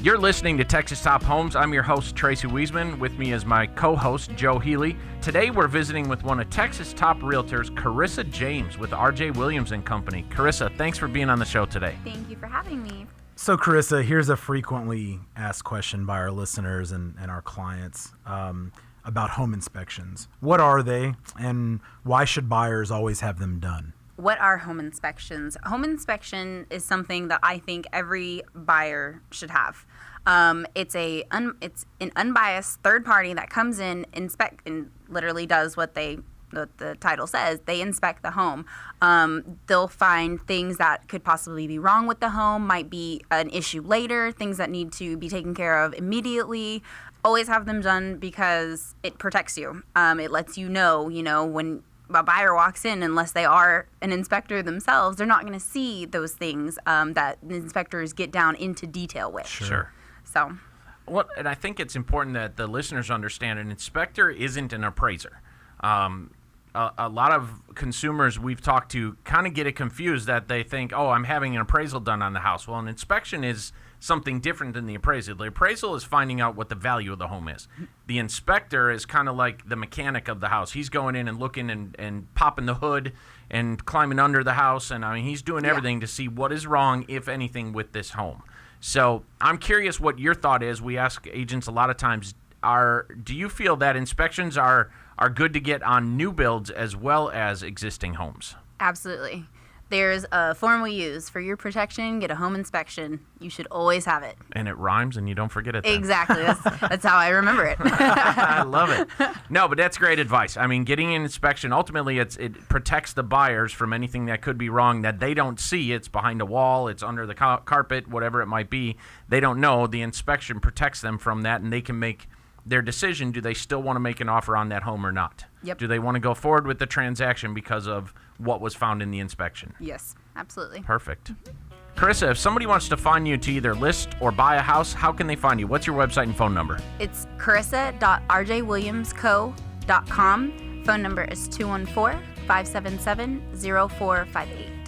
You're listening to Texas Top Homes. I'm your host, Tracy Wiesman. With me is my co-host, Joe Healy. Today, we're visiting with one of Texas' top realtors, Karissa James, with R.J. Williams & Company. Karissa, thanks for being on the show today. Thank you for having me. So, Karissa, here's a frequently asked question by our listeners and our clients about home inspections. What are they, and why should buyers always have them done? What are home inspections? Home inspection is something that I think every buyer should have. It's an unbiased third party that comes in, inspect, and literally does what the title says. They inspect the home. They'll find things that could possibly be wrong with the home, might be an issue later, things that need to be taken care of immediately. Always have them done because it protects you. It lets you know, when a buyer walks in, unless they are an inspector themselves, they're not going to see those things that the inspectors get down into detail with. Sure. So, and I think it's important that the listeners understand an inspector isn't an appraiser. A lot of consumers we've talked to kind of get it confused that they think, oh, I'm having an appraisal done on the house. Well, an inspection is something different than the appraisal. The appraisal is finding out what the value of the home is. The inspector is kind of like the mechanic of the house. He's going in and looking and popping the hood and climbing under the house. And I mean, he's doing everything to see what is wrong, if anything, with this home. So I'm curious what your thought is. We ask agents a lot of times, do you feel that inspections are good to get on new builds as well as existing homes? Absolutely. There's a form we use for your protection. Get a home inspection. You should always have it. And it rhymes, and you don't forget it then. Exactly. That's how I remember it. I love it. No, but that's great advice. I mean, getting an inspection, ultimately, it protects the buyers from anything that could be wrong that they don't see. It's behind a wall. It's under the carpet, whatever it might be. They don't know. The inspection protects them from that, and they can make their decision. Do they still want to make an offer on that home or not? Yep. Do they want to go forward with the transaction because of what was found in the inspection? Yes, absolutely. Perfect. Karissa, if somebody wants to find you to either list or buy a house, how can they find you? What's your website and phone number? It's karissa.rjwilliamsco.com. Phone number is 214-577-0458.